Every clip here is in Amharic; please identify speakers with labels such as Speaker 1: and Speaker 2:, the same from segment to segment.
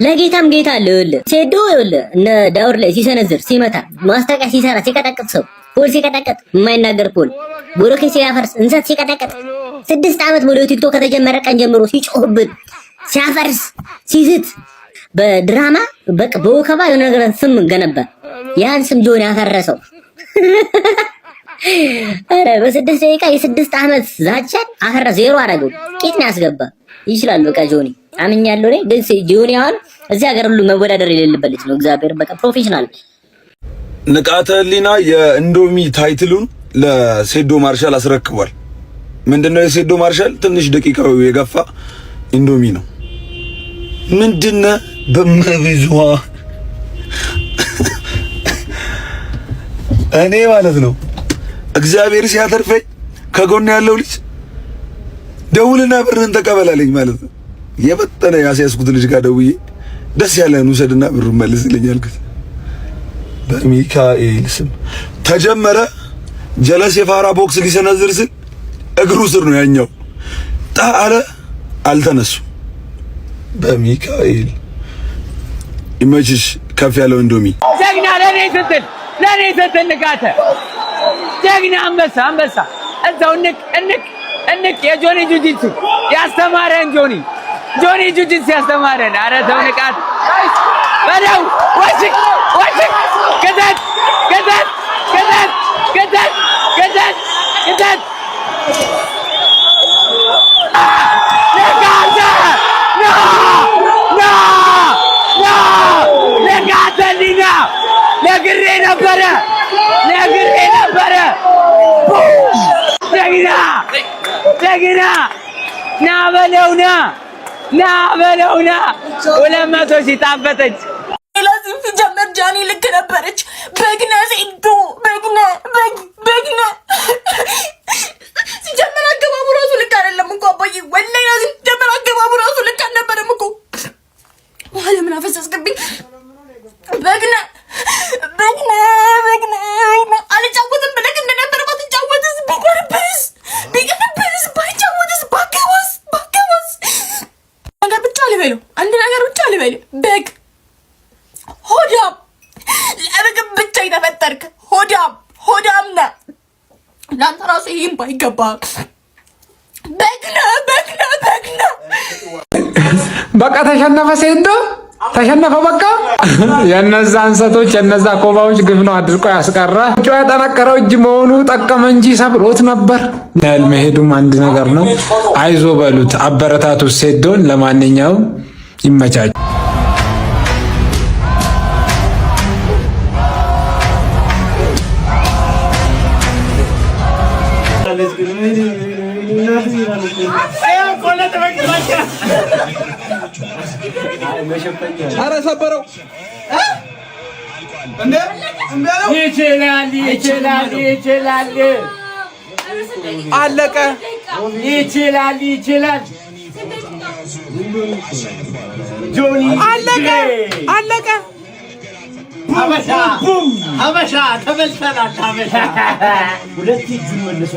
Speaker 1: ለጌታም ጌታ አለ። ይኸውልህ ሴዶ ይኸውልህ እነ ዳውር ላይ ሲሰነዝር ሲመታ ማስታወቂያ ሲሰራ ሲቀጠቅጥ ሰው ፖል ሲቀጠቅጥ የማይናገር ፖል ብሩኬ ሲያፈርስ እንሰት ሲቀጠቅጥ 6 ዓመት ሙሉ ቲክቶክ ከተጀመረ ቀን ጀምሮ ሲጮህብን ሲያፈርስ ሲዝት በድራማ በቃ በወከባ የሆነ ነገር ስም ገነባ። ያን ስም ጆን ያፈረሰው አረ በ6 ደቂቃ የ6 ዓመት ዛቻን አፈረ ዜሮ አረገው። ቂጥ ነው ያስገባ ይችላል። በቃ ጆኒ አምኛለሁ እኔ ግን ጆኒ አሁን እዚህ ሀገር ሁሉ መወዳደር የሌለበት ልጅ ነው። እግዚአብሔር በቃ ፕሮፌሽናል
Speaker 2: ንቃተ ህሊና የኢንዶሚ ታይትሉን ለሴዶ ማርሻል አስረክቧል። ምንድነው የሴዶ ማርሻል ትንሽ ደቂቃው የገፋ ኢንዶሚ ነው። ምንድነው በመብዙዋ እኔ ማለት ነው እግዚአብሔር ሲያተርፈኝ ከጎን ያለው ልጅ ደውልና ብርህን ተቀበላለኝ ማለት ነው። የበጠነ ያስያዝኩት ልጅ ጋር ደውዬ ደስ ያለህን ውሰድና ብሩን መልስልኝ አልኩት። በሚካኤል ስም ተጀመረ። ጀለስ የፋራ ቦክስ ሊሰነዝር ስል እግሩ ስር ነው ያኛው ጣለ። አልተነሱ። በሚካኤል ይመችሽ። ከፍ ያለው ኢንዶሚ
Speaker 3: ጀግና ለኔ ስትል ንቃተ ጀግና አንበሳ እዛው እንቅ የጆኒ ጁጂቱ ያስተማረን ጆኒ ጁጂቱ ያስተማረን። ኧረ ተው ንቃት በለው ወሽክ ገደት ንቃተ ንቃተ ሊና ነግሬ ነበረ ጀግና ና በለውና 200 ሺህ ጣፈጠች።
Speaker 4: ለዚህ ሲጀመር ጃኒ ልክ ነበረች። በግነ ሴዶ በግነ ሲጀመር አገባቡ ራሱ ልክ አይደለም እኮ አባዬ። ወላሂ ለዚህ ሲጀመር አገባቡ ራሱ ልክ አልነበረም እኮ። ውሃ ለምን አፈሰስክብኝ? በግነ አልጫወትም ብለህ እንደነበር ባትጫወትስ ቢቀርብስ ባይጫወትስ ባገባስ ነገር ብቻ ልበለው። አንድ ነገር ብቻ ልበለው። በግ ሆዳም ለምግብ ብቻ የተፈጠርክ ሆዳም ነህ። ለአንተ ራሱ ይሄን ባይገባ በግነ
Speaker 5: በቃ ተሸነፈ ሴዶ ተሸነፈ። በቃ የነዛ እንሰቶች የነዛ ኮባዎች ግብ ነው አድርቆ ያስቀራ። ያጠነከረው እጅ መሆኑ ጠቀመ እንጂ ሰብሮት ነበር። ያል መሄዱም አንድ ነገር ነው። አይዞ በሉት፣ አበረታቱ ሴዶን። ለማንኛውም ይመቻች።
Speaker 6: ኧረ ሰበረው እንዴ! ይችላል አለቀ። ይችላል ጆኒ አለቀ። ሀበሻ ተበልተናል። ሁለት እጁን መልሶ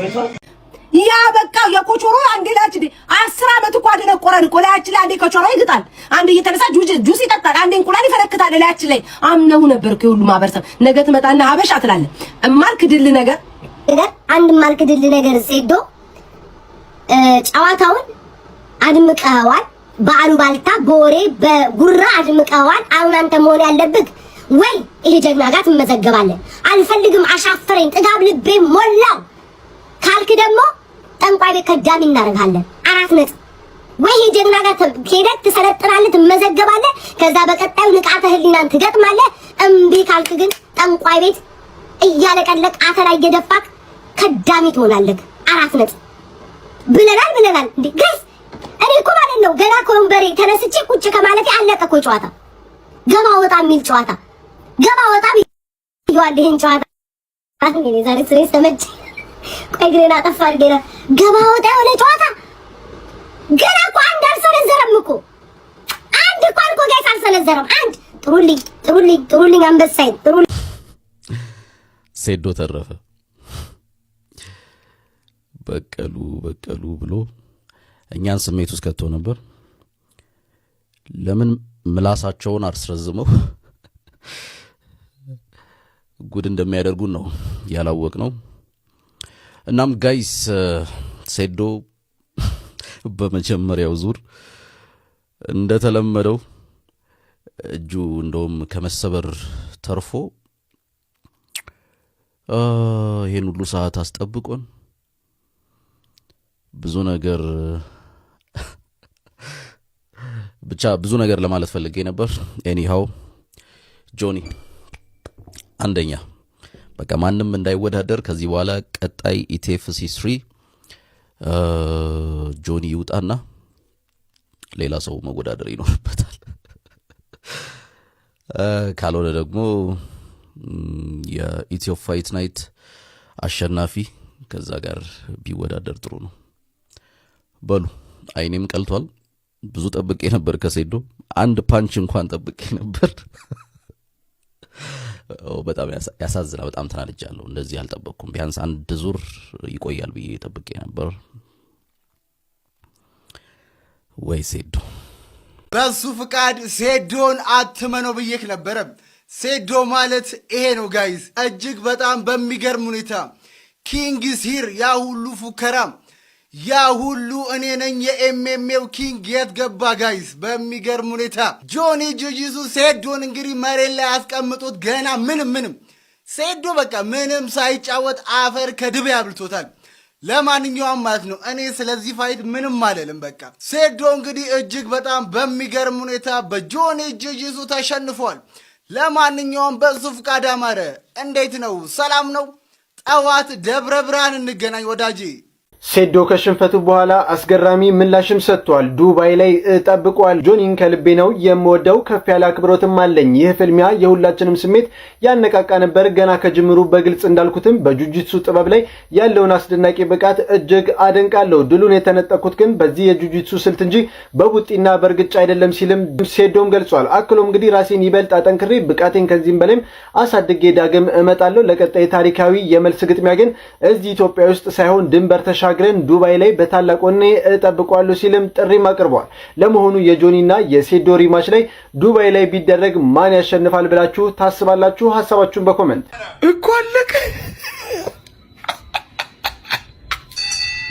Speaker 4: ያ በቃ የኮቾሮ አንዴ ላች 10 ዓመት እኮ አደነቆረን እኮ ላያችን ላይ አንዴ ኮቾሮ ይግጣል፣ አንዴ እየተነሳ ጁስ ይጠጣል፣ አንዴ እንቁላል ይፈረክታል ላያችን ላይ። አምነው ነበር እኮ ሁሉ ማህበረሰብ። ነገ ትመጣና ሀበሻ ትላለህ። እማልክድል ነገር
Speaker 1: አንድ ማልክድል ነገር ሴዶ ጨዋታውን አድምቀዋል። በአሉባልታ በወሬ በጉራ አድምቀዋል። አሁን አንተ መሆን ያለብህ ወይ ይሄ ጀግና ጋር ትመዘገባለህ። አልፈልግም፣ አሻፈረኝ፣ ጥጋብ ልቤ ሞላው ካልክ ደግሞ ጠንቋይ ቤት ከዳሚ እናደርጋለን። 4 ነጥብ። ወይ ጀግና ጋር ሄደህ ትሰለጥናለህ፣ ትመዘገባለህ። ከዛ በቀጣዩ ንቃተ ህሊናን ትገጥማለህ። እምቢ ካልክ ግን ጠንቋይ ቤት እያለቀለቅ አተ ላይ እየደፋክ ከዳሚ ትሆናለህ። 4 ነጥብ ብለናል እንዴ ጋይስ። እኔ እኮ ማለት ነው ገና ከወንበሬ ተነስቼ ቁጭ ከማለቴ አለቀ እኮ ጨዋታ። ገባ ወጣ የሚል ጨዋታ ገባ ወጣ ይዋል። ይሄን ጨዋታ እንዴ ዛሬ ስሬስ ተመጭ ቆይ ግሬና ጠፋ አድርጌና ገባ ወጣ የሆነ ጨዋታ ገና እኮ አንድ አልሰነዘረም እኮ አንድ እኮ አልኮ ጋይስ አልሰነዘረም። አንድ ጥሩልኝ አንበሳይ ጥሩልኝ።
Speaker 7: ሴዶ ተረፈ በቀሉ ብሎ እኛን ስሜት ውስጥ ከቶ ነበር። ለምን ምላሳቸውን አስረዝመው ጉድ እንደሚያደርጉን ነው ያላወቅነው። እናም ጋይስ ሴዶ በመጀመሪያው ዙር እንደተለመደው እጁ እንደውም ከመሰበር ተርፎ ይሄን ሁሉ ሰዓት አስጠብቆን ብዙ ነገር ብቻ ብዙ ነገር ለማለት ፈልጌ ነበር። ኤኒሃው ጆኒ አንደኛ በቃ ማንም እንዳይወዳደር ከዚህ በኋላ ቀጣይ ኢቲኤፍሲ 3 ጆኒ ይውጣና ሌላ ሰው መወዳደር ይኖርበታል። ካልሆነ ደግሞ የኢትዮ ፋይት ናይት አሸናፊ ከዛ ጋር ቢወዳደር ጥሩ ነው። በሉ አይኔም ቀልቷል። ብዙ ጠብቄ ነበር ከሴዶ አንድ ፓንች እንኳን ጠብቄ ነበር። በጣም ያሳዝናል። በጣም ተናድጃለሁ። እንደዚህ አልጠበቅኩም። ቢያንስ አንድ ዙር ይቆያል ብዬ ጠብቄ ነበር። ወይ ሴዶ
Speaker 6: በሱ ፍቃድ ሴዶን አትመነው ብዬክ ነበረ። ሴዶ ማለት ይሄ ነው ጋይዝ። እጅግ በጣም በሚገርም ሁኔታ ኪንግስ ሂር ያ ሁሉ ፉከራ ያ ሁሉ እኔ ነኝ የኤምኤምኤው ኪንግ የት ገባ ጋይዝ? በሚገርም ሁኔታ ጆኒ ጁጂሱ ሴዶን እንግዲህ መሬት ላይ አስቀምጦት ገና ምንም ሴዶ በቃ ምንም ሳይጫወት አፈር ከድቤ አብልቶታል። ለማንኛውም ማለት ነው እኔ ስለዚህ ፋይት ምንም አልልም። በቃ ሴዶ እንግዲህ እጅግ በጣም በሚገርም ሁኔታ በጆኒ ጁጂሱ ተሸንፏል። ለማንኛውም በሱ ፍቃድ አማረ እንዴት ነው? ሰላም ነው? ጠዋት ደብረ ብርሃን እንገናኝ ወዳጄ።
Speaker 8: ሴዶ ከሽንፈቱ በኋላ አስገራሚ ምላሽም ሰጥቷል። ዱባይ ላይ ጠብቋል። ጆኒን ከልቤ ነው የምወደው፣ ከፍ ያለ አክብሮትም አለኝ። ይህ ፍልሚያ የሁላችንም ስሜት ያነቃቃ ነበር። ገና ከጅምሩ በግልጽ እንዳልኩትም በጁጂትሱ ጥበብ ላይ ያለውን አስደናቂ ብቃት እጅግ አደንቃለሁ። ድሉን የተነጠቁት ግን በዚህ የጁጂትሱ ስልት እንጂ በቡጢና በእርግጫ አይደለም ሲልም ሴዶም ገልጿል። አክሎም እንግዲህ ራሴን ይበልጥ አጠንክሬ ብቃቴን ከዚህም በላይም አሳድጌ ዳግም እመጣለሁ። ለቀጣይ ታሪካዊ የመልስ ግጥሚያ ግን እዚህ ኢትዮጵያ ውስጥ ሳይሆን ድንበር ተሻግረን ዱባይ ላይ በታላቅ ወኔ እጠብቀዋለሁ ሲልም ጥሪም አቅርቧል። ለመሆኑ የጆኒና የሴዶ ሪማች ላይ ዱባይ ላይ ቢደረግ ማን ያሸንፋል ብላችሁ ታስባላችሁ? ሐሳባችሁን በኮሜንት
Speaker 9: እኮ አለቀ።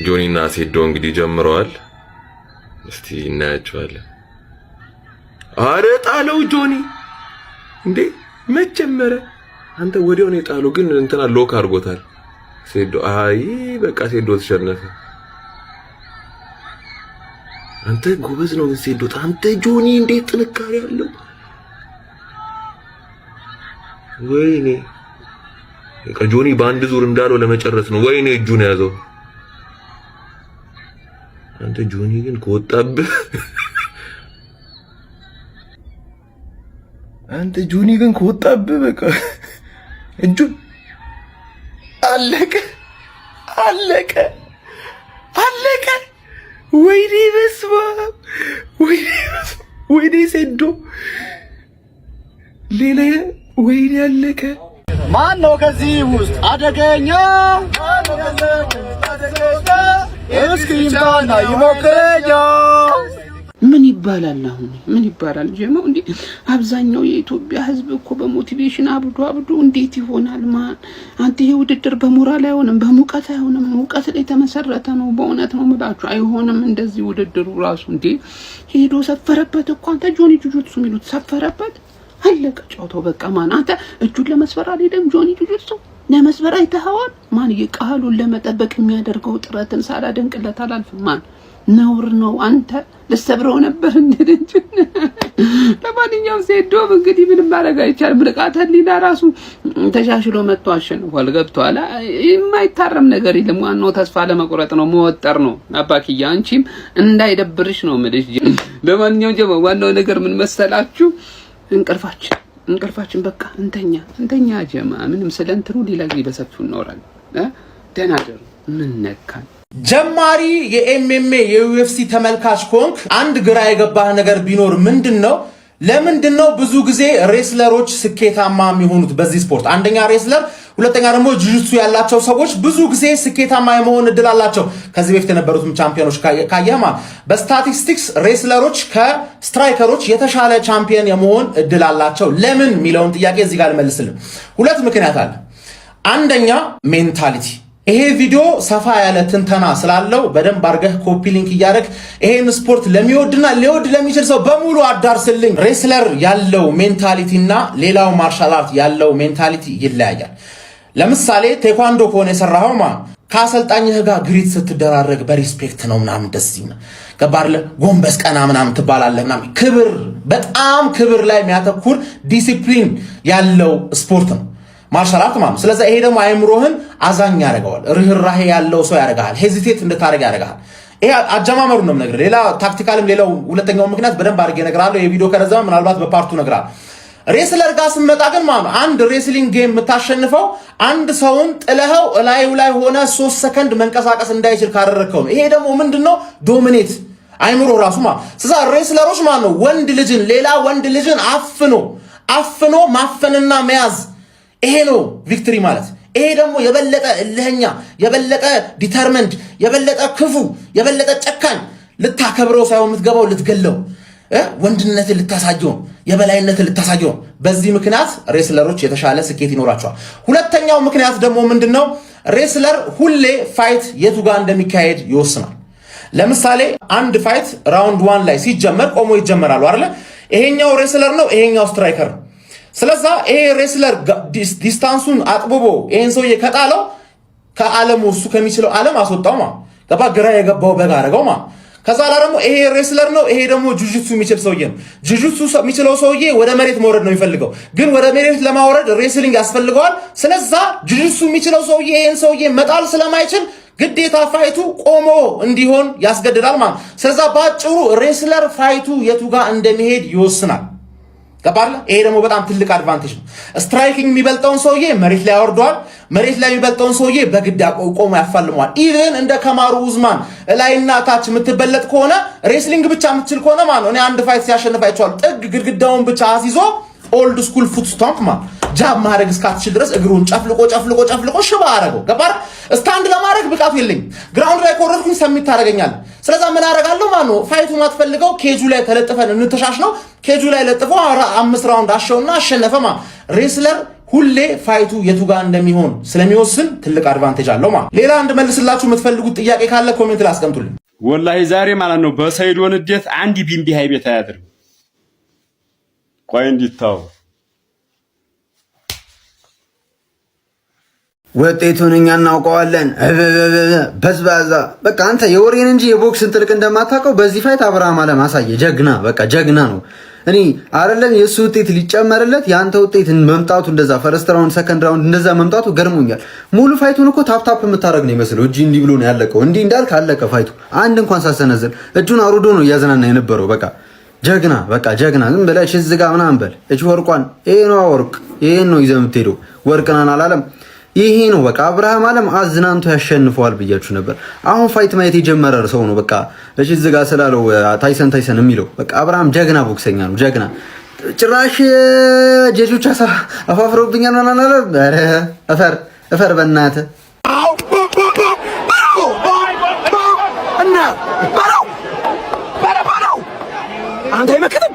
Speaker 9: ጆኒና ሴዶ እንግዲህ ጀምረዋል። እስቲ እናያቸዋለን። አረ ጣለው ጆኒ እንዴ መጀመረ አንተ ወዲያው ነው የጣለው፣ ግን እንትና ሎክ አድርጎታል ሴዶ። አይ በቃ ሴዶ ተሸነፈ። አንተ ጎበዝ ነው ሴዶ። አንተ ጆኒ እንዴት ጥንካሬ አለው! ወይኔ በቃ ጆኒ በአንድ ዙር እንዳለው ለመጨረስ ነው። ወይኔ እጁን ያዘው። አንተ ጆኒ ግን ከወጣብህ አንተ ጆኒ ግን ከወጣብህ በቃ እጁን አለቀ። ወይኔ በስመ አብ ወይኔ ሴዶ ሌላ ወይኔ አለቀ።
Speaker 6: ማን ነው ከዚህ ውስጥ አደገኛ? እስኪ ይምጣና ይሞክረኛ።
Speaker 10: ምን ይባላል አሁን ምን ይባላል ጀማው? እንዴ አብዛኛው የኢትዮጵያ ህዝብ እኮ በሞቲቬሽን አብዶ እንዴት ይሆናል? ማን አንተ ይሄ ውድድር በሞራል አይሆንም፣ በሙቀት አይሆንም። ሙቀት ላይ ተመሰረተ ነው። በእውነት ነው የምላችሁ አይሆንም እንደዚህ ውድድሩ ራሱ። እንዴ ሄዶ ሰፈረበት እኮ አንተ ጆኒ ጁጁትሱ የሚሉት ሰፈረበት። አለቀ ጫውታው በቃ። ማን አንተ እጁን ለመስፈር አልሄደም ጆኒ ጁጁትሱ ለመስፈር አይተኸዋል? ማን የቃሉን ለመጠበቅ የሚያደርገው ጥረትን ሳላደንቅለት አላልፍም። ማን ነውር ነው። አንተ ለሰብረው ነበር እንደደንጅ። ለማንኛውም ሴዶም እንግዲህ ምንም ማድረግ አይቻልም። ብቃት ህሊና ራሱ ተሻሽሎ መጥቶ አሸንፏል። ገብቷል። የማይታረም ነገር የለም። ዋናው ተስፋ ለመቁረጥ ነው፣ መወጠር ነው። አባክያ አንቺም እንዳይደብርሽ ነው የምልሽ። ለማንኛውም ጀማ ዋናው ነገር ምን መሰላችሁ? እንቅልፋችን በቃ እንተኛ ጀማ። ምንም ስለንትሩ ሌላ ጊዜ በሰፊው እናወራለን። ደህና ደሩ። ምን ነካን?
Speaker 6: ጀማሪ የኤምኤምኤ የዩኤፍሲ ተመልካች ኮንክ አንድ ግራ የገባህ ነገር ቢኖር ምንድነው?
Speaker 11: ለምንድነው ብዙ ጊዜ ሬስለሮች ስኬታማ የሚሆኑት በዚህ ስፖርት? አንደኛ ሬስለር፣ ሁለተኛ ደግሞ ጁጁትሱ ያላቸው ሰዎች ብዙ ጊዜ ስኬታማ የመሆን እድል አላቸው። ከዚህ በፊት የነበሩትም ቻምፒዮኖች ካየማ በስታቲስቲክስ ሬስለሮች ከስትራይከሮች የተሻለ ቻምፒዮን የመሆን እድል አላቸው። ለምን የሚለውን ጥያቄ እዚህ ጋር ልመልስልን። ሁለት ምክንያት አለ። አንደኛ ሜንታሊቲ። ይሄ ቪዲዮ ሰፋ ያለ ትንተና ስላለው በደንብ አድርገህ ኮፒ ሊንክ እያደረግ ይሄን ስፖርት ለሚወድና ሊወድ ለሚችል ሰው በሙሉ አዳርስልኝ። ሬስለር ያለው ሜንታሊቲ እና ሌላው ማርሻል አርት ያለው ሜንታሊቲ ይለያያል። ለምሳሌ ቴኳንዶ ከሆነ የሰራኸው ከአሰልጣኝህ ጋር ግሪት ስትደራረግ በሪስፔክት ነው ምናምን እንደዚህ ነው ገባርለ ጎንበስ ቀና ምናምን ትባላለህ ምናምን ክብር፣ በጣም ክብር ላይ የሚያተኩር ዲሲፕሊን ያለው ስፖርት ነው ማርሻል አርት ማለት። ስለዚህ ይሄ ደግሞ አይምሮህን አዛኝ ያደርገዋል። ርህራሄ ያለው ሰው ያደርጋል። ሄዚቴት እንድታደርግ ያደርጋል። ይሄ አጀማመሩ ነው ነገር። ሌላ ታክቲካልም ሌላው ሁለተኛው ምክንያት በደንብ አድርጌ እነግርሃለሁ። የቪዲዮ ከረዘመ ምናልባት በፓርቱ እነግርሃለሁ። ሬስለር ጋር ስንመጣ ግን ማለት አንድ ሬስሊንግ ጌም የምታሸንፈው አንድ ሰውን ጥለኸው እላዩ ላይ ሆነ 3 ሰከንድ መንቀሳቀስ እንዳይችል ካደረከው ነው። ይሄ ደግሞ ምንድነው ዶሚኔት አይምሮ ራሱ ማለት። ስለዚህ ሬስለሮች ማለት ነው ወንድ ልጅን ሌላ ወንድ ልጅን አፍኖ ማፈንና መያዝ፣ ይሄ ነው ቪክትሪ ማለት። ይሄ ደግሞ የበለጠ እልህኛ፣ የበለጠ ዲተርመንድ፣ የበለጠ ክፉ፣ የበለጠ ጨካኝ፣ ልታከብረው ሳይሆን የምትገባው ልትገለው፣ ወንድነትን ልታሳየው፣ የበላይነትን ልታሳየው። በዚህ ምክንያት ሬስለሮች የተሻለ ስኬት ይኖራቸዋል። ሁለተኛው ምክንያት ደግሞ ምንድነው? ሬስለር ሁሌ ፋይት የቱ ጋር እንደሚካሄድ ይወስናል። ለምሳሌ አንድ ፋይት ራውንድ 1 ላይ ሲጀመር ቆሞ ይጀመራሉ አይደል? ይሄኛው ሬስለር ነው፣ ይሄኛው ስትራይከር ነው። ስለዚህ ይሄ ሬስለር ዲስታንሱን አጥብቦ ይሄን ሰውዬ ከጣለው ከዓለሙ እሱ ከሚችለው ዓለም አስወጣው ማለት ገባ። ግራ የገባው በጋ አረጋው ማለት። ከዛ ላይ ደግሞ ይሄ ሬስለር ነው፣ ይሄ ደግሞ ጁጁትሱ የሚችል ሰውዬ ነው። ጁጁትሱ የሚችለው ሰውዬ ወደ መሬት መውረድ ነው የሚፈልገው፣ ግን ወደ መሬት ለማውረድ ሬስሊንግ ያስፈልገዋል። ስለዚህ ጁጁትሱ የሚችለው ሰውዬ ይሄን ሰውዬ መጣል ስለማይችል ግዴታ ፋይቱ ቆሞ እንዲሆን ያስገድዳል ማለት። ስለዚህ ባጭሩ ሬስለር ፋይቱ የቱ ጋር እንደሚሄድ ይወስናል። ገባለ? ይሄ ደግሞ በጣም ትልቅ አድቫንቴጅ ነው። ስትራይኪንግ የሚበልጠውን ሰውዬ መሬት ላይ ያወርደዋል። መሬት ላይ የሚበልጠውን ሰውዬ በግድ ቆሞ ያፋልመዋል። ኢቭን እንደ ከማሩ ኡዝማን ላይና ታች የምትበለጥ ከሆነ ሬስሊንግ ብቻ የምትችል ከሆነ ማለት ነው። እኔ አንድ ፋይት ሲያሸንፍ አይቼዋለሁ። ጥግ ግድግዳውን ብቻ አስይዞ ኦልድ ስኩል ፉት ስታምፕ ማለት ጃብ ማድረግ እስካትችል ድረስ እግሩን ጨፍልቆ ሽባ አረገው። ገባር? ስታንድ ለማድረግ ብቃቱ የለኝም። ግራውንድ ላይ ኮረድኩኝ ሰሚት ታደርገኛል። ስለዚህ ምን አደርጋለሁ ማለት ነው? ፋይቱ ማትፈልገው ኬጁ ላይ ተለጥፈን እንተሻሽ ነው። ኬጁ ላይ ለጥፎ 5 ራውንድ አሸውና አሸነፈ ማለት። ሬስለር ሁሌ ፋይቱ የቱ ጋር እንደሚሆን ስለሚወስን ትልቅ አድቫንቴጅ አለው ማለት። ሌላ እንድመልስላችሁ የምትፈልጉት ጥያቄ ካለ ኮሜንት ላይ አስቀምጡልኝ።
Speaker 12: ወላሂ ዛሬ ማለት ነው በሰይዶ ንዴት አንድ ቢምቢ ሃይ ቤት አያድርም። ቆይ እንዲታው
Speaker 13: ውጤቱን እኛ እናውቀዋለን። በዝባዛ በቃ አንተ የወሬን እንጂ የቦክስን ጥልቅ እንደማታውቀው በዚህ ፋይት አብርሃም አለም አሳየ። ጀግና በቃ ጀግና ነው። እኔ አይደለም የሱ ውጤት ሊጨመርለት ያንተ ውጤት መምጣቱ እንደዛ ፈርስት ራውንድ ሰከንድ ራውንድ እንደዛ መምጣቱ ገርሞኛል። ሙሉ ፋይቱን እኮ ታፕ የምታረግ ነው ይመስለው። እጂ እንዲህ ብሎ ነው ያለቀው። እንዲህ እንዳልክ አለቀ ፋይቱ። አንድ እንኳን ሳሰነዝር እጁን አሩዶ ነው እያዘናና የነበረው። በቃ ጀግና በቃ ጀግና። ዝም ብለሽ እዚህ ጋር ምናምን በል እቺ ወርቋን ይሄ ነው ወርቅ ይሄን ነው ይዘህ የምትሄደው። ወርቅናን አላለም ይሄ ነው በቃ አብርሃም አለም አዝናንቶ ያሸንፈዋል ብያችሁ ነበር። አሁን ፋይት ማየት የጀመረ ሰው ነው በቃ እሺ እዚህ ጋር ስላለው ታይሰን የሚለው በቃ አብርሃም ጀግና ቦክሰኛ ነው ጀግና። ጭራሽ ጀጆች አፋፍሮብኛል ማለት ነው። ኧረ እፈር በእናትህ እና ባራው አንተ አይመክትም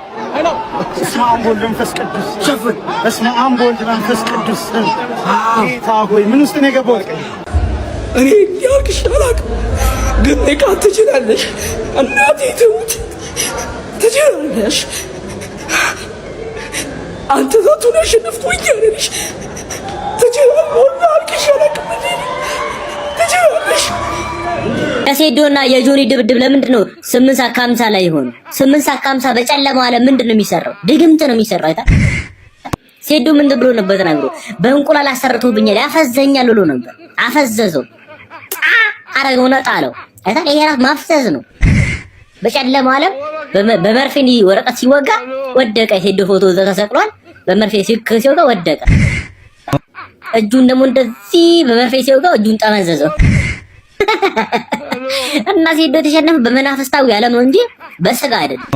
Speaker 13: እስመ አብ ወወልድ ወመንፈስ ቅዱስ ሸፍን። እስመ አብ ወወልድ ወመንፈስ ቅዱስ ጌታ ሆይ ምን ውስጥ ነው የገባው?
Speaker 14: እኔ ያልክሽ አላውቅም፣ ግን ንቃት ትችላለሽ። እናቴ ትሙት ትችላለሽ። አንተ ዛቱን አሸነፍኩኝ ያለሽ ትችላለሽ። ያልክሽ አላውቅም፣ ትችላለሽ።
Speaker 15: የሴዶና የጆኒ ድብድብ ለምንድን ነው 8 ሰዓት ከ50 ላይ ይሆን? 8 ሰዓት ከ50 በጨለማ ዓለም ምንድን ነው የሚሰራው? ድግምት ነው የሚሰራው። አይታ ሴዶ ምን ብሎ ነበር ተናግሮ በእንቁላል አሰርቶብኛል ያፈዘኛል ብሎ ነበር። አፈዘዘው አረገውና ጣለው። አይታ ይሄ ራስ ማፍዘዝ ነው። በጨለማ ዓለም በመርፌ ወረቀት ሲወጋ ወደቀ። ሴዶ ፎቶ እዛ ተሰቅሏል። በመርፌ ሲወጋ ወደቀ። እጁን ደግሞ እንደዚህ በመርፌ ሲወጋ እጁን ጠመዘዘው። እና ሴዶ ተሸነፈ በመናፍስታዊ ዓለም ነው እንጂ በስጋ አይደለም።